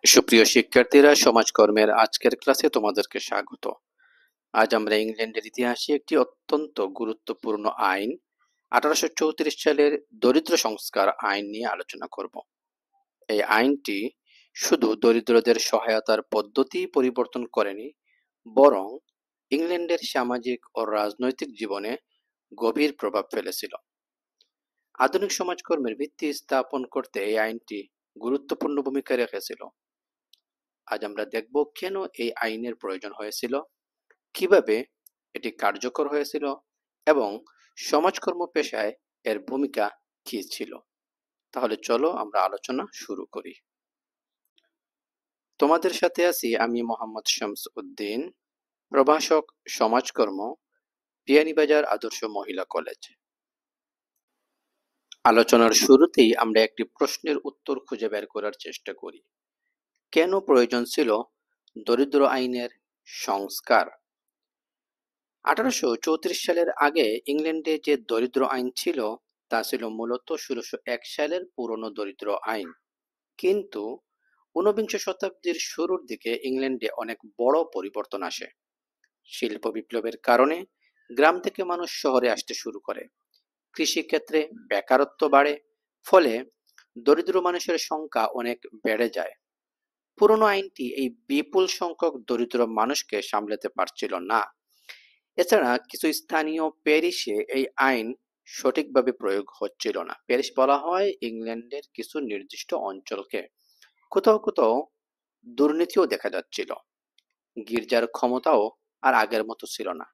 সুপ্রিয় শিক্ষার্থীরা, সমাজকর্মের আজকের ক্লাসে তোমাদেরকে স্বাগত। আজ আমরা ইংল্যান্ডের ইতিহাসে একটি অত্যন্ত গুরুত্বপূর্ণ আইন 1834 সালের দরিদ্র সংস্কার আইন নিয়ে আলোচনা করব। এই আইনটি শুধু দরিদ্রদের সহায়তার পদ্ধতি পরিবর্তন করেনি, বরং ইংল্যান্ডের সামাজিক ও রাজনৈতিক জীবনে গভীর প্রভাব ফেলেছিল। আধুনিক সমাজকর্মের ভিত্তি স্থাপন করতে এই আইনটি গুরুত্বপূর্ণ ভূমিকা রেখেছিল। আজ আমরা দেখব কেন এই আইনের প্রয়োজন হয়েছিল, কিভাবে এটি কার্যকর হয়েছিল এবং সমাজকর্ম পেশায় এর ভূমিকা কী ছিল। তাহলে চলো আমরা আলোচনা শুরু করি। তোমাদের সাথে আছি আমি মোহাম্মদ শামস উদ্দিন, প্রভাষক, সমাজকর্ম, বিয়ানীবাজার আদর্শ মহিলা কলেজ। আলোচনার শুরুতেই আমরা একটি প্রশ্নের উত্তর খুঁজে বের করার চেষ্টা করি। কেন প্রয়োজন ছিল দরিদ্র আইনের সংস্কার? 1834 সালের আগে ইংল্যান্ডে যে দরিদ্র আইন ছিল তা ছিল মূলত 1601 সালের পুরনো দরিদ্র আইন। কিন্তু ঊনবিংশ শতাব্দীর শুরুর দিকে ইংল্যান্ডে অনেক বড় পরিবর্তন আসে। শিল্প বিপ্লবের কারণে গ্রাম থেকে মানুষ শহরে আসতে শুরু করে, কৃষিক্ষেত্রে বেকারত্ব বাড়ে, ফলে দরিদ্র মানুষের সংখ্যা অনেক বেড়ে যায়। পুরনো আইনটি এই বিপুল সংখ্যক দরিদ্র মানুষকে সামলাতে পারছিল না। এছাড়া কিছু স্থানীয় প্যারিশে এই আইন সঠিকভাবে প্রয়োগ হচ্ছিল না। প্যারিশ বলা হয় ইংল্যান্ডের কিছু নির্দিষ্ট অঞ্চলকে। কোথাও কোথাও দুর্নীতিও দেখা যাচ্ছিল, গির্জার ক্ষমতাও আর আগের মতো ছিল না।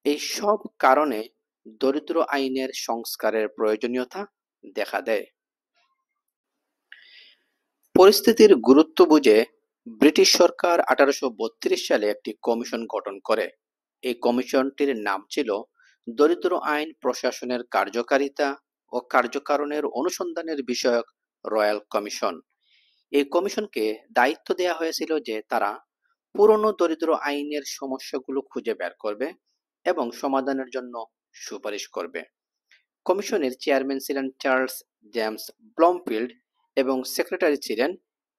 এই সব কারণে দরিদ্র আইনের সংস্কারের প্রয়োজনীয়তা দেখা দেয়। পরিস্থিতির গুরুত্ব বুঝে ব্রিটিশ সরকার 1832 সালে একটি কমিশন গঠন করে। এই কমিশনটির নাম ছিল দরিদ্র আইন প্রশাসনের কার্যকারিতা ও কার্যকারণের অনুসন্ধানের বিষয়ক রয়্যাল কমিশন। এই কমিশনকে দায়িত্ব দেওয়া হয়েছিল যে তারা পুরনো দরিদ্র আইনের সমস্যাগুলো খুঁজে বের করবে এবং সমাধানের জন্য সুপারিশ করবে। কমিশনের চেয়ারম্যান ছিলেন চার্লস জেমস ব্লমফিল্ড এবং সেক্রেটারি ছিলেন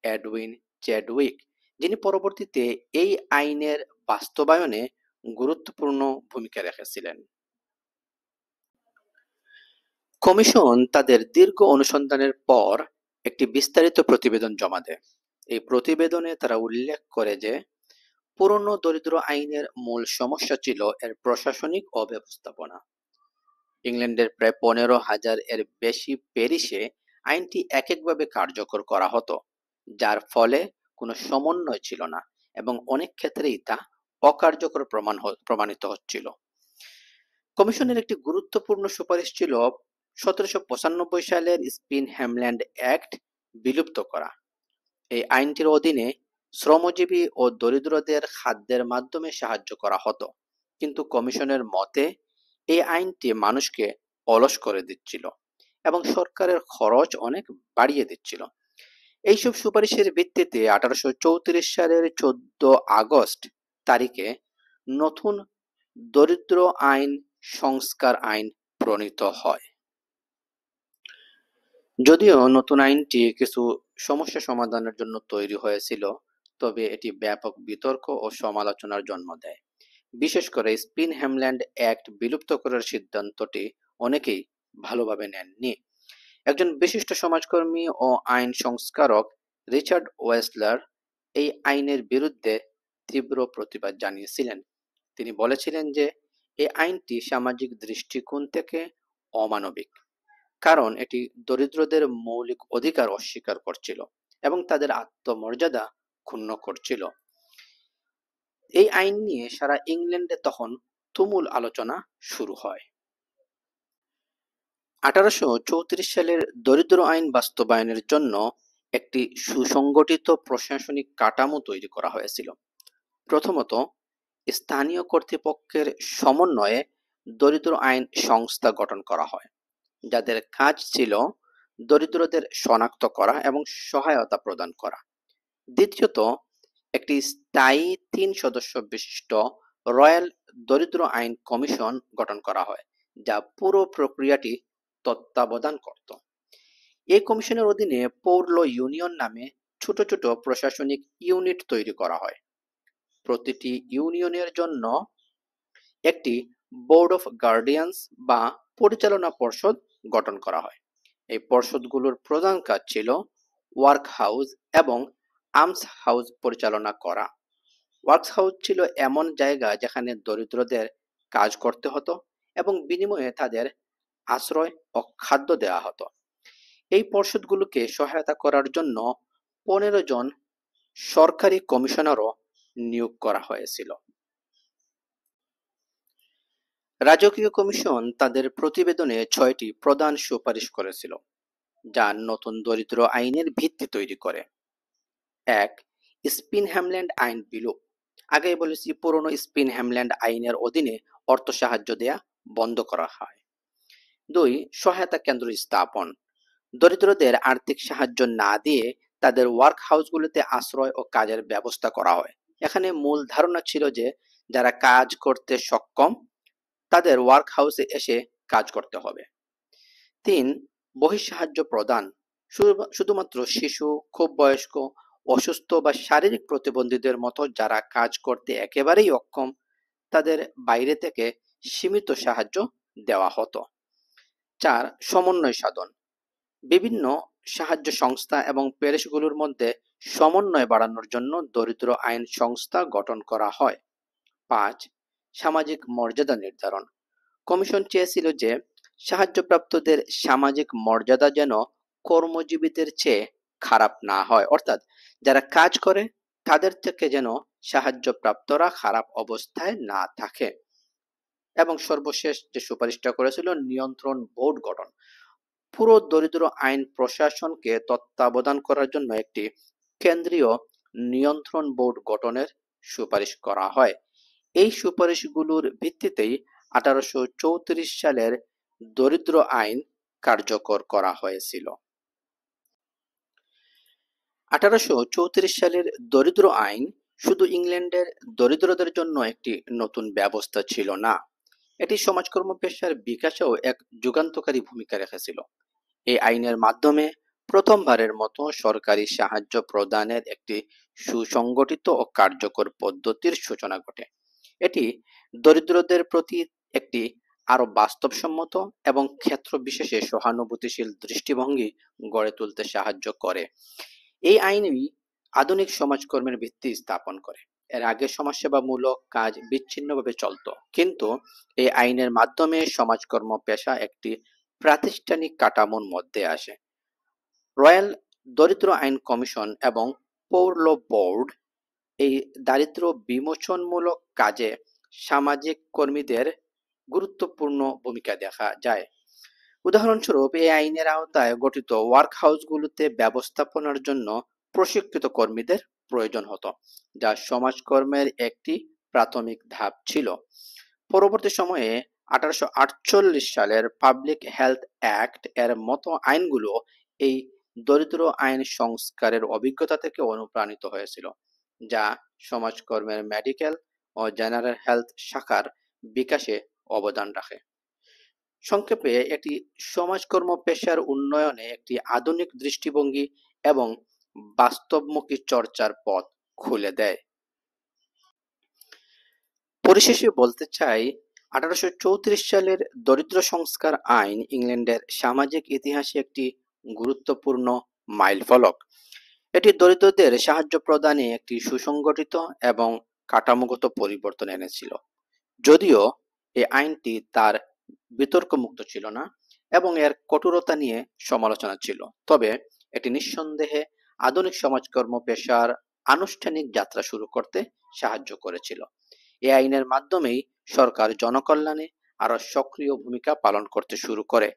এডউইন চ্যাডউইক, যিনি পরবর্তীতে এই আইনের বাস্তবায়নে গুরুত্বপূর্ণ ভূমিকা রেখেছিলেন। কমিশন তাদের দীর্ঘ অনুসন্ধানের পর একটি বিস্তারিত প্রতিবেদন জমা দেয়। এই প্রতিবেদনে তারা উল্লেখ করে যে পুরনো দরিদ্র আইনের মূল সমস্যা ছিল এর প্রশাসনিক অব্যবস্থাপনা। ইংল্যান্ডের প্রায় 15,000 এর বেশি প্যারিশে আইনটি এককভাবে কার্যকর করা হতো, যার ফলে কোনো সমন্বয় ছিল না এবং অনেক ক্ষেত্রেই তা অকার্যকর প্রমাণিত হচ্ছিল। কমিশনের একটি গুরুত্বপূর্ণ সুপারিশ ছিল 1795 সালের স্পিন হ্যামল্যান্ড অ্যাক্ট বিলুপ্ত করা। এই আইনটির অধীনে শ্রমজীবী ও দরিদ্রদের খাদ্যের মাধ্যমে সাহায্য করা হতো, কিন্তু কমিশনের মতে এই আইনটি মানুষকে অলস করে দিচ্ছিল এবং সরকারের খরচ অনেক বাড়িয়ে দিচ্ছিল। এইসব সুপারিশের ভিত্তিতে 1834 সালের 14 আগস্ট তারিখে নতুন দরিদ্র আইন সংস্কার আইন প্রণীত হয়। যদিও নতুন আইনটি কিছু সমস্যা সমাধানের জন্য তৈরি হয়েছিল, তবে এটি ব্যাপক বিতর্ক ও সমালোচনার জন্ম দেয়। বিশেষ করে স্পিন হ্যামল্যান্ড অ্যাক্ট বিলুপ্ত করার সিদ্ধান্তটি অনেকেই ভালোভাবে নেননি। একজন বিশিষ্ট সমাজকর্মী ও আইন সংস্কারক রিচার্ড ওয়েসলার এই আইনের বিরুদ্ধে তীব্র প্রতিবাদ জানিয়েছিলেন। তিনি বলেছিলেন যে এই আইনটি সামাজিক দৃষ্টিকোণ থেকে অমানবিক, কারণ এটি দরিদ্রদের মৌলিক অধিকার অস্বীকার করছিল এবং তাদের আত্মমর্যাদা ক্ষুণ্ণ করছিল। এই আইন নিয়ে সারা ইংল্যান্ডে তখন তুমুল আলোচনা শুরু হয়। 1834 সালের দরিদ্র আইন বাস্তবায়নের জন্য একটি সুসংগঠিত প্রশাসনিক কাঠামো তৈরি করা হয়েছিল। প্রথমত, স্থানীয় কর্তৃপক্ষের সমন্বয়ে দরিদ্র আইন সংস্থা গঠন করা হয়, যাদের কাজ ছিল দরিদ্রদের শনাক্ত করা এবং সহায়তা প্রদান করা। দ্বিতীয়ত, একটি স্থায়ী 3 সদস্য বিশিষ্ট রয়্যাল দরিদ্র আইন কমিশন গঠন করা হয়, যা পুরো প্রক্রিয়াটি তত্ত্বাবধান করত। এই কমিশনের অধীনে পৌর ইউনিয়ন নামে ছোট ছোট প্রশাসনিক ইউনিট তৈরি করা হয়। প্রতিটি ইউনিয়নের জন্য একটি বোর্ড অফ গার্ডিয়ানস বা পরিচালনা পর্ষদ গঠন করা হয়। এই পর্ষদগুলোর প্রধান কাজ ছিল ওয়ার্ক হাউস এবং আর্মস হাউস পরিচালনা করা। ওয়ার্কস হাউস ছিল এমন জায়গা যেখানে দরিদ্রদের কাজ করতে হতো এবং বিনিময়ে তাদের আশ্রয় ও খাদ্য দেওয়া হতো। এই পর্ষদগুলোকে সহায়তা করার জন্য 15 জন সরকারি কমিশনারও নিয়োগ করা হয়েছিল। রাজকীয় কমিশন তাদের প্রতিবেদনে 6টি প্রধান সুপারিশ করেছিল, যা নতুন দরিদ্র আইনের ভিত্তি তৈরি করে। 1. স্পিন হ্যামল্যান্ড আইন বিলুপ। আগেই বলেছি, পুরনো স্পিন হ্যামল্যান্ড আইনের অধীনে অর্থ সাহায্য দেয়া বন্ধ করা হয়। 2. সহায়তা কেন্দ্র স্থাপন। দরিদ্রদের আর্থিক সাহায্য না দিয়ে তাদের ওয়ার্ক হাউসগুলোতে আশ্রয় ও কাজের ব্যবস্থা করা হয়। এখানে মূল ধারণা ছিল যে যারা কাজ করতে সক্ষম তাদের ওয়ার্ক হাউসে এসে কাজ করতে হবে। 3. বহিঃসাহায্য প্রদান। শুধুমাত্র শিশু, খুব বয়স্ক, অসুস্থ বা শারীরিক প্রতিবন্ধীদের মতো যারা কাজ করতে একেবারেই অক্ষম তাদের বাইরে থেকে সীমিত সাহায্য দেওয়া হতো। 4. সমন্বয় সাধন। বিভিন্ন সাহায্য সংস্থা এবং প্যারিশগুলোর মধ্যে সমন্বয় বাড়ানোর জন্য দরিদ্র আইন সংস্থা গঠন করা হয়। 5. সামাজিক মর্যাদা নির্ধারণ। কমিশন চেয়েছিল যে সাহায্যপ্রাপ্তদের সামাজিক মর্যাদা যেন কর্মজীবীদের চেয়ে খারাপ না হয়, অর্থাৎ যারা কাজ করে তাদের থেকে যেন সাহায্যপ্রাপ্তরা খারাপ অবস্থায় না থাকে। এবং সর্বশেষ যে সুপারিশটা করেছিল, নিয়ন্ত্রণ বোর্ড গঠন। পুরো দরিদ্র আইন প্রশাসনকে তত্ত্বাবধান করার জন্য একটি কেন্দ্রীয় নিয়ন্ত্রণ বোর্ড গঠনের সুপারিশ করা হয়। এই সুপারিশগুলোর ভিত্তিতেই 1834 সালের দরিদ্র আইন কার্যকর করা হয়েছিল। 1834 সালের দরিদ্র আইন শুধু ইংল্যান্ডের দরিদ্রদের জন্য একটি নতুন ব্যবস্থা ছিল না, এটি সমাজকর্ম পেশার বিকাশেও এক যুগান্তকারী ভূমিকা রেখেছিল। এই আইনের মাধ্যমে প্রথমবারের মতো সরকারি সাহায্য প্রদানের একটি সুসংগঠিত ও কার্যকর পদ্ধতির সূচনা ঘটে। এটি দরিদ্রদের প্রতি একটি আরো বাস্তবসম্মত এবং ক্ষেত্র বিশেষে সহানুভূতিশীল দৃষ্টিভঙ্গি গড়ে তুলতে সাহায্য করে। এই আইনই আধুনিক সমাজকর্মের ভিত্তি স্থাপন করে। এর আগে সমাজসেবামূলক কাজ বিচ্ছিন্নভাবে চলত, কিন্তু এই আইনের মাধ্যমে সমাজকর্ম পেশা একটি প্রাতিষ্ঠানিক কাঠামোর মধ্যে আসে। রয়্যাল দরিদ্র আইন কমিশন এবং পৌর ল বোর্ড এই দারিদ্র বিমোচনমূলক কাজে সামাজিক কর্মীদের গুরুত্বপূর্ণ ভূমিকা দেখা যায়। উদাহরণস্বরূপ, এই আইনের আওতায় গঠিত ওয়ার্ক হাউসগুলোতে ব্যবস্থাপনার জন্য প্রশিক্ষিত কর্মীদের প্রয়োজন হতো, যা সমাজকর্মের একটি প্রাথমিক ধাপ ছিল। পরবর্তী সময়ে 1848 সালের পাবলিক হেলথ অ্যাক্ট এর মতো আইনগুলো এই দরিদ্র আইন সংস্কারের অভিজ্ঞতা থেকে অনুপ্রাণিত হয়েছিল, যা সমাজকর্মের মেডিকেল ও জেনারেল হেলথ শাখার বিকাশে অবদান রাখে। সংক্ষেপে, এটি সমাজকর্ম পেশার উন্নয়নে একটি আধুনিক দৃষ্টিভঙ্গি এবং বাস্তবমুখী চর্চার পথ খুলে দেয়। পরিশেষে বলতে চাই, 1834 সালের দরিদ্র সংস্কার আইন ইংল্যান্ডের সামাজিক ইতিহাসে একটি গুরুত্বপূর্ণ মাইলফলক। এটি দরিদ্রদের সাহায্য প্রদানে একটি সুসংগঠিত এবং কাঠামোগত পরিবর্তন এনেছিল। যদিও এই আইনটি তার বিতর্কমুক্ত ছিল না এবং এর কঠোরতা নিয়ে সমালোচনা ছিল, তবে এটি নিঃসন্দেহে আধুনিক সমাজকর্ম পেশার আনুষ্ঠানিক যাত্রা শুরু করতে সাহায্য করেছিল। এই আইনের মাধ্যমেই সরকার জনকল্যাণে আরো সক্রিয় ভূমিকা পালন করতে শুরু করে।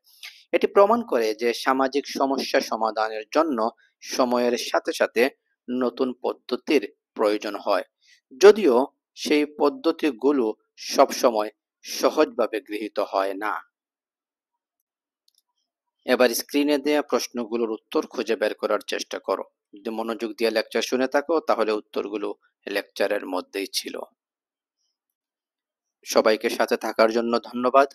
এটি প্রমাণ করে যে সামাজিক সমস্যা সমাধানের জন্য সময়ের সাথে সাথে নতুন পদ্ধতির প্রয়োজন হয়, যদিও সেই পদ্ধতিগুলো সবসময় সহজভাবে গৃহীত হয় না। এবার স্ক্রিনে দেয়া প্রশ্নগুলোর উত্তর খুঁজে বের করার চেষ্টা করো। যদি মনোযোগ দিয়ে লেকচার শুনে থাকো তাহলে উত্তরগুলো লেকচারের মধ্যেই ছিল। সবাইকে সাথে থাকার জন্য ধন্যবাদ।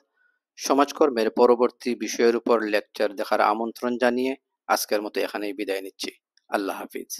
সমাজকর্মের পরবর্তী বিষয়ের উপর লেকচার দেখার আমন্ত্রণ জানিয়ে আজকের মতো এখানেই বিদায় নিচ্ছি। আল্লাহ হাফিজ।